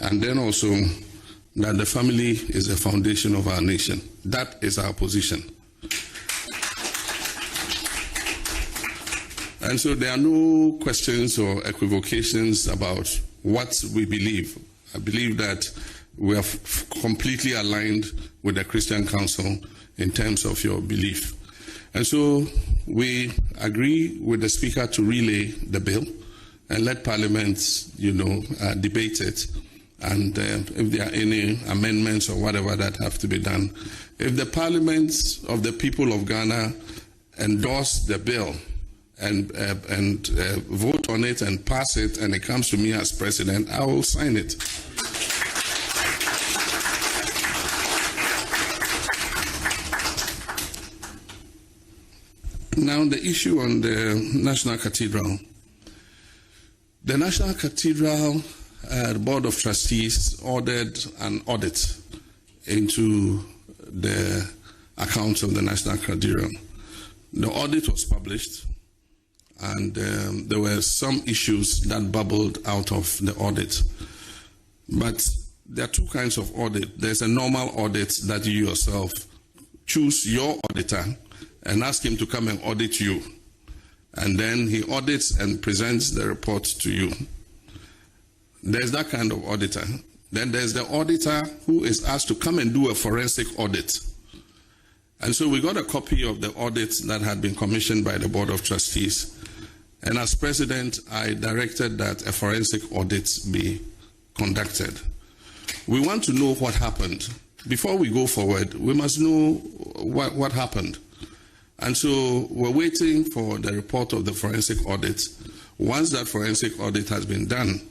and then also that the family is the foundation of our nation. That is our position. And so there are no questions or equivocations about what we believe. I believe that we are completely aligned with the Christian Council in terms of your belief. And so we agree with the Speaker to relay the bill and let Parliament, debate it. And if there are any amendments or whatever that have to be done, if the Parliament of the people of Ghana endorse the bill and vote on it and pass it, and it comes to me as president, I will sign it. Now, the issue on the National Cathedral. The National Cathedral Board of Trustees ordered an audit into the accounts of the National Cathedral. The audit was published, and there were some issues that bubbled out of the audit. But there are two kinds of audit. There's a normal audit that you yourself choose your auditor and ask him to come and audit you. And then he audits and presents the report to you. There's that kind of auditor. Then there's the auditor who is asked to come and do a forensic audit. And so we got a copy of the audit that had been commissioned by the Board of Trustees. And as president, I directed that a forensic audit be conducted. We want to know what happened. Before we go forward, we must know what happened. And so we're waiting for the report of the forensic audit. Once that forensic audit has been done,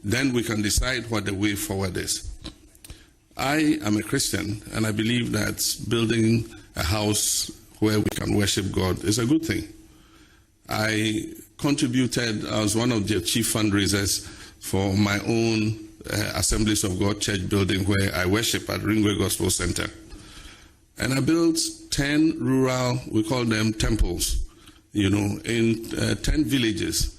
then we can decide what the way forward is. I am a Christian, and I believe that building a house where we can worship God is a good thing. I was one of the chief fundraisers for my own Assemblies of God church building where I worship at Ringway Gospel Center. And I built 10 rural, we call them temples, in 10 villages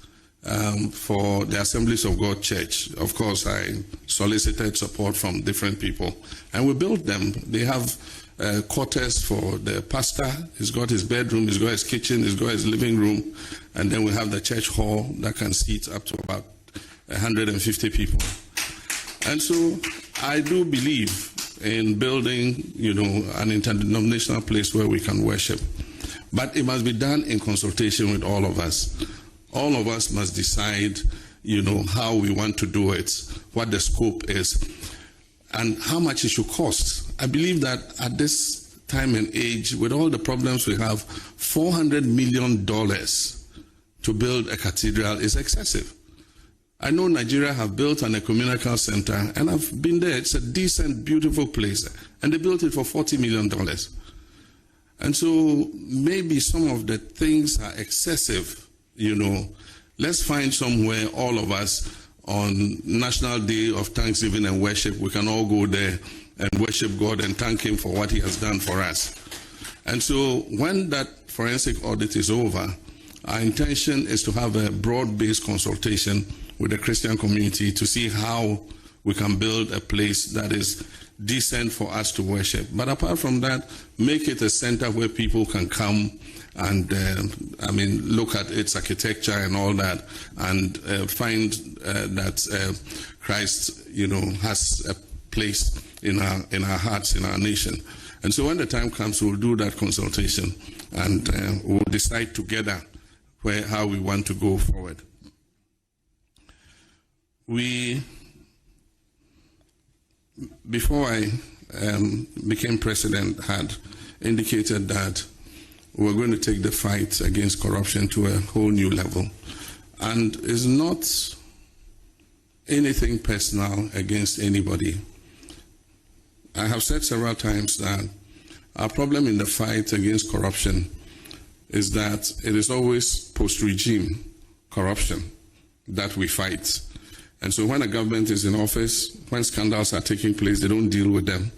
for the Assemblies of God Church. Of course, I solicited support from different people, and we built them. They have quarters for the pastor. He's got his bedroom, he's got his kitchen, he's got his living room, and then we have the church hall that can seat up to about 150 people. And so I do believe in building, an interdenominational place where we can worship. But it must be done in consultation with all of us. All of us must decide, how we want to do it, what the scope is, and how much it should cost. I believe that at this time and age, with all the problems we have, $400 million to build a cathedral is excessive. I know Nigeria have built an ecumenical center, and I've been there. It's a decent, beautiful place, and they built it for $40 million. And so maybe some of the things are excessive, Let's find somewhere, all of us, on National Day of Thanksgiving and Worship, we can all go there and worship God and thank Him for what He has done for us. And so when that forensic audit is over, our intention is to have a broad-based consultation with the Christian community to see how we can build a place that is decent for us to worship. But apart from that, make it a center where people can come and, look at its architecture and all that, and find that Christ, has a place in our hearts, in our nation. And so when the time comes, we'll do that consultation, and we'll decide together how we want to go forward. Before I became president, had indicated that we're going to take the fight against corruption to a whole new level. And it's not anything personal against anybody. I have said several times that our problem in the fight against corruption is that it is always post-regime corruption that we fight. And so when a government is in office, when scandals are taking place, they don't deal with them.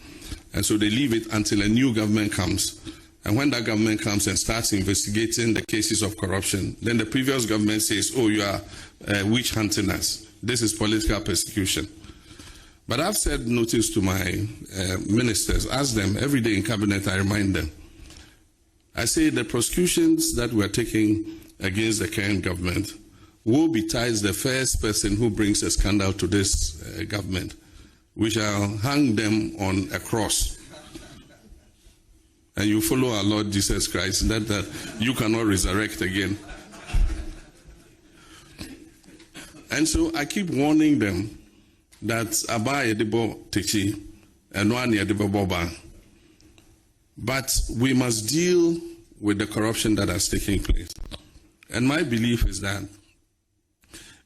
And so they leave it until a new government comes. And when that government comes and starts investigating the cases of corruption, then the previous government says, oh, you are witch hunting us. This is political persecution. But I've said notice to my ministers, ask them every day in cabinet, I remind them. I say the prosecutions that we're taking against the current government will betide the first person who brings a scandal to this government. We shall hang them on a cross. And you follow our Lord Jesus Christ, that you cannot resurrect again. And so I keep warning them that Aba Yedibo Techi and One Yedibo Boba. But we must deal with the corruption that has taken place. And my belief is that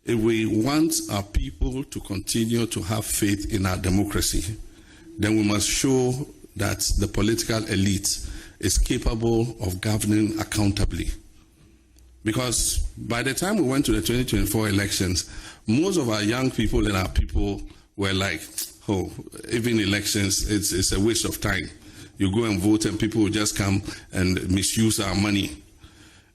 if we want our people to continue to have faith in our democracy, then we must show that the political elite is capable of governing accountably. Because by the time we went to the 2024 elections, most of our young people and our people were like, oh, even elections, it's a waste of time. You go and vote and people will just come and misuse our money.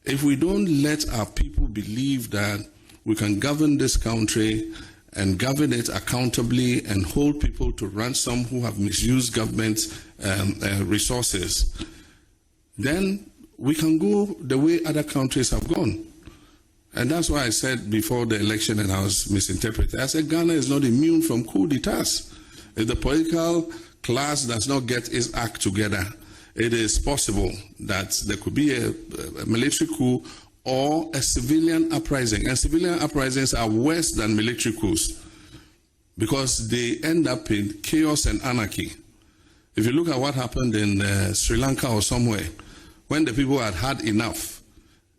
If we don't let our people believe that we can govern this country and govern it accountably and hold people to ransom who have misused government resources, then we can go the way other countries have gone. And that's why I said before the election, and I was misinterpreted, I said Ghana is not immune from coup d'etats. If the political class does not get its act together, it is possible that there could be a military coup or a civilian uprising. And civilian uprisings are worse than military coups because they end up in chaos and anarchy. If you look at what happened in Sri Lanka or somewhere, when the people had had enough,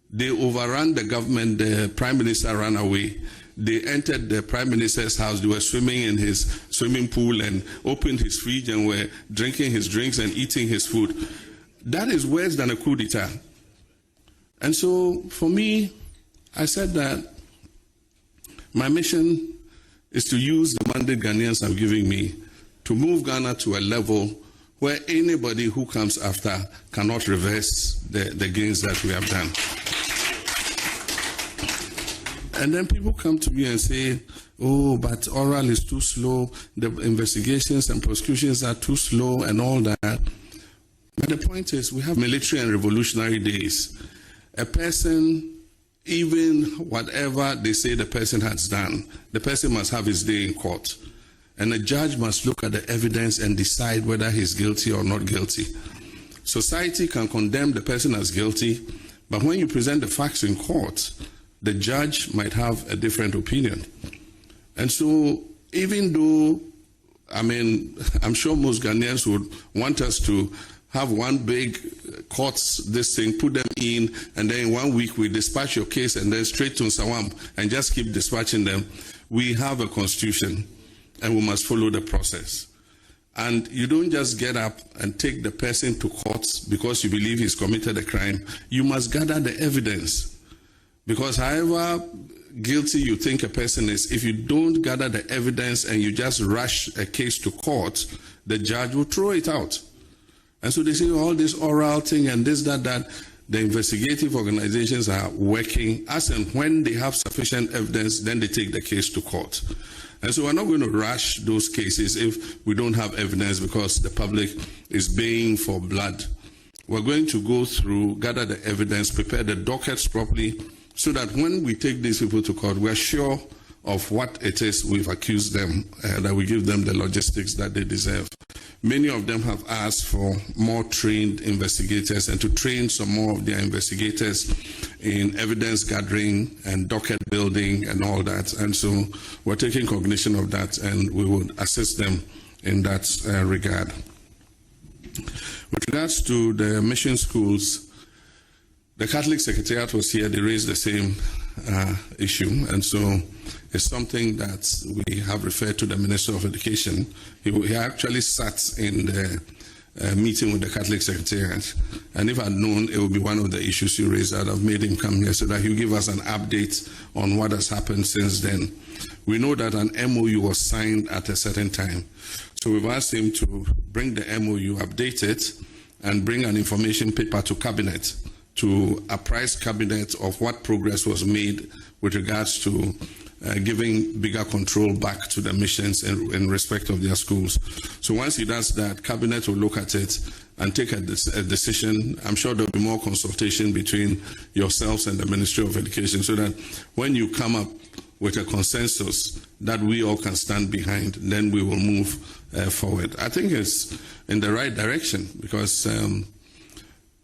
they overran the government, the prime minister ran away. They entered the prime minister's house, they were swimming in his swimming pool and opened his fridge and were drinking his drinks and eating his food. That is worse than a coup d'etat. And so for me, I said that my mission is to use the mandate Ghanaians have given me to move Ghana to a level where anybody who comes after cannot reverse the gains that we have done. And then people come to me and say, oh, but oral is too slow, the investigations and prosecutions are too slow and all that. But the point is, we have military and revolutionary days. A person, even whatever they say the person has done, the person must have his day in court. And a judge must look at the evidence and decide whether he's guilty or not guilty. Society can condemn the person as guilty, but when you present the facts in court, the judge might have a different opinion. And so even though, I'm sure most Ghanaians would want us to have one big courts, this thing, put them in, and then in 1 week we dispatch your case and then straight to Nsawam and just keep dispatching them. We have a constitution and we must follow the process. And you don't just get up and take the person to court because you believe he's committed a crime. You must gather the evidence. Because however guilty you think a person is, if you don't gather the evidence and you just rush a case to court, the judge will throw it out. And so they say all this oral thing and this, that, the investigative organizations are working as and when they have sufficient evidence, then they take the case to court. And so we're not going to rush those cases if we don't have evidence because the public is baying for blood. We're going to go through, gather the evidence, prepare the dockets properly, so that when we take these people to court, we're sure of what it is we've accused them, that we give them the logistics that they deserve. Many of them have asked for more trained investigators and to train some more of their investigators in evidence gathering and docket building and all that. And so we're taking cognition of that and we would assist them in that regard. With regards to the mission schools, the Catholic Secretariat was here, they raised the same issue, and so it's something that we have referred to the Minister of Education. He actually sat in the meeting with the Catholic Secretariat, and if I'd known it would be one of the issues you raised, I'd have made him come here so that he'll give us an update on what has happened since then. We know that an MOU was signed at a certain time, so we've asked him to bring the MOU, update it, and bring an information paper to Cabinet to apprise Cabinet of what progress was made with regards to giving bigger control back to the missions in respect of their schools. So once he does that, Cabinet will look at it and take a decision. I'm sure there'll be more consultation between yourselves and the Ministry of Education, so that when you come up with a consensus that we all can stand behind, then we will move forward. I think it's in the right direction, because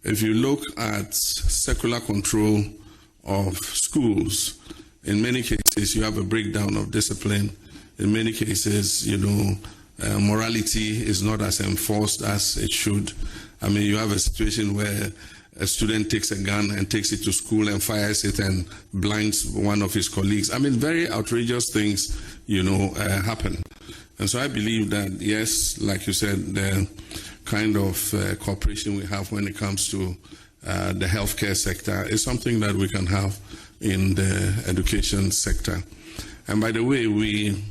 if you look at secular control of schools, in many cases you have a breakdown of discipline. In many cases, morality is not as enforced as it should. I mean, you have a situation where a student takes a gun and takes it to school and fires it and blinds one of his colleagues. I mean, very outrageous things, happen. And so I believe that, yes, like you said, the kind of cooperation we have when it comes to the healthcare sector is something that we can have in the education sector. And by the way, we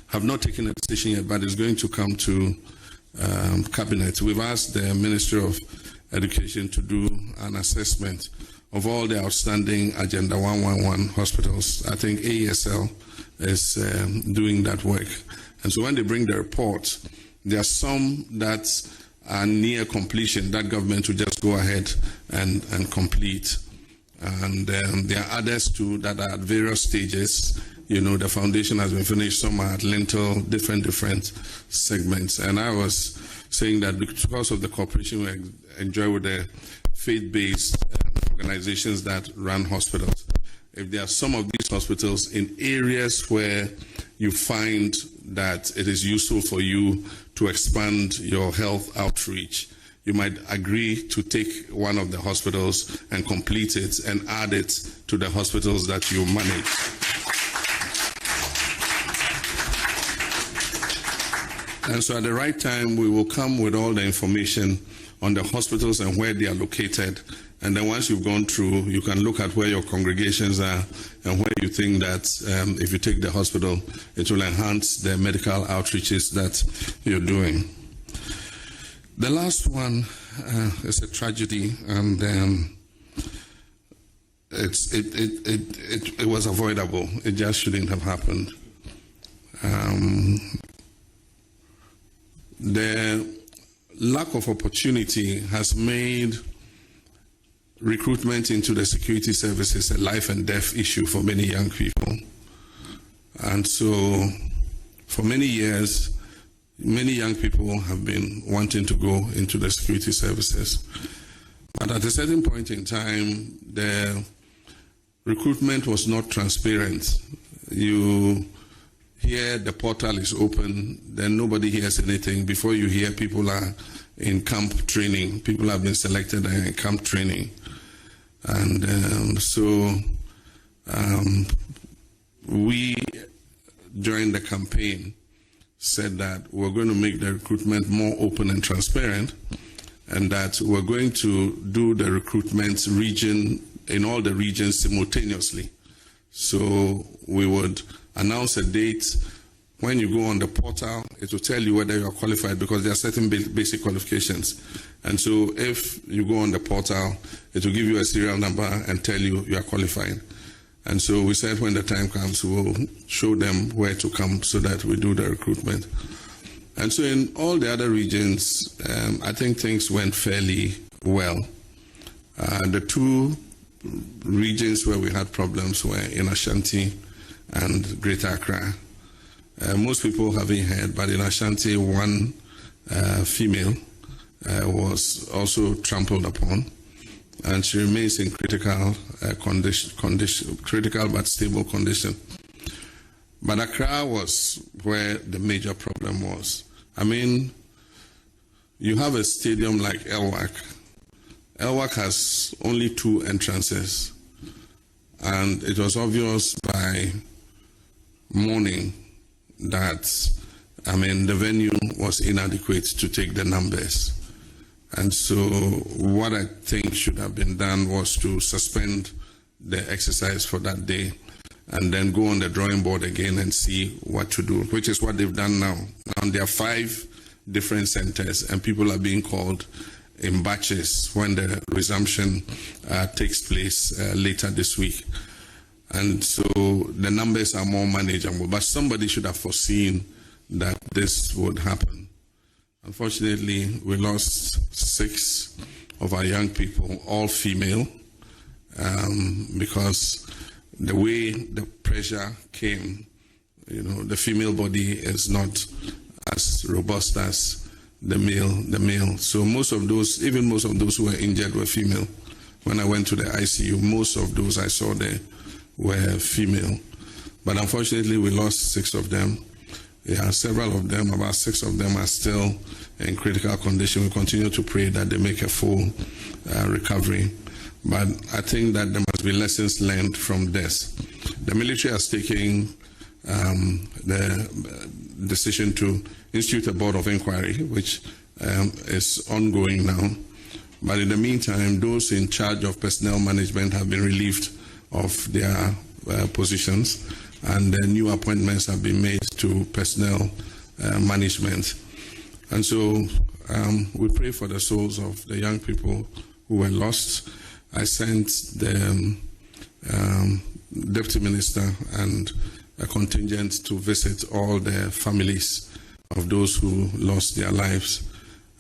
have not taken a decision yet, but it's going to come to Cabinet. We've asked the Ministry of Education to do an assessment of all the outstanding Agenda 111 hospitals. I think AESL is doing that work. And so when they bring the report, there are some that are near completion that government will just go ahead and complete. And there are others too that are at various stages. The foundation has been finished, some are at lintel, different segments. And I was saying that because of the cooperation we enjoy with the faith-based organizations that run hospitals, if there are some of these hospitals in areas where you find that it is useful for you to expand your health outreach, you might agree to take one of the hospitals and complete it and add it to the hospitals that you manage. And so at the right time, we will come with all the information on the hospitals and where they are located. And then once you've gone through, you can look at where your congregations are and where you think that if you take the hospital, it will enhance the medical outreaches that you're doing. The last one is a tragedy, and it was avoidable. It just shouldn't have happened. The lack of opportunity has made recruitment into the security services a life and death issue for many young people. And so for many years, many young people have been wanting to go into the security services. But at a certain point in time, the recruitment was not transparent. You hear the portal is open, then nobody hears anything. Before you hear, people are in camp training. People have been selected and in camp training. And so we, during the campaign, said that we're going to make the recruitment more open and transparent, and that we're going to do the recruitment in all the regions simultaneously. So we would announce a date. When you go on the portal, it will tell you whether you are qualified, because there are certain basic qualifications. And so if you go on the portal, it will give you a serial number and tell you you are qualified. And so we said when the time comes, we'll show them where to come so that we do the recruitment. And so in all the other regions, I think things went fairly well. The two regions where we had problems were in Ashanti and Greater Accra. Most people haven't heard, but in Ashanti, one female was also trampled upon, and she remains in critical critical but stable condition. But Accra was where the major problem was. I mean, you have a stadium like Elwak. Elwak has only 2 entrances, and it was obvious by morning that, the venue was inadequate to take the numbers. And so what I think should have been done was to suspend the exercise for that day and then go on the drawing board again and see what to do, which is what they've done now. Now there are 5 different centers, and people are being called in batches when the resumption takes place later this week. And so the numbers are more manageable. But somebody should have foreseen that this would happen. Unfortunately, we lost 6 of our young people, all female, because the way the pressure came, the female body is not as robust as the male. So most of those who were injured were female. When I went to the ICU, most of those I saw there were female. But unfortunately, we lost 6 of them. Yeah, several of them, about 6 of them, are still in critical condition. We continue to pray that they make a full recovery. But I think that there must be lessons learned from this. The military has taken the decision to institute a board of inquiry, which is ongoing now. But in the meantime, those in charge of personnel management have been relieved of their positions, and new appointments have been made to personnel management. And so we pray for the souls of the young people who were lost. I sent the deputy minister and a contingent to visit all the families of those who lost their lives.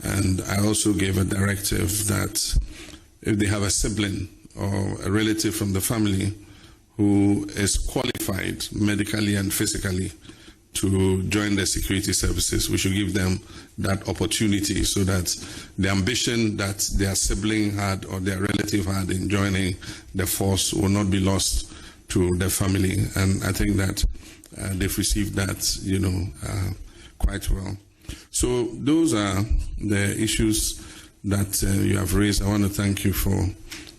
And I also gave a directive that if they have a sibling or a relative from the family who is qualified medically and physically to join the security services, we should give them that opportunity so that the ambition that their sibling had or their relative had in joining the force will not be lost to the family. And I think that they've received that, quite well. So those are the issues that you have raised. I want to thank you for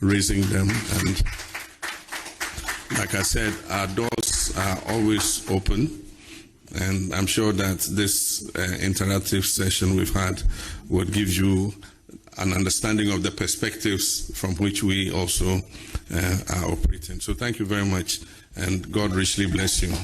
raising them. And like I said, our doors are always open. And I'm sure that this interactive session we've had would give you an understanding of the perspectives from which we also are operating. So thank you very much, and God richly bless you.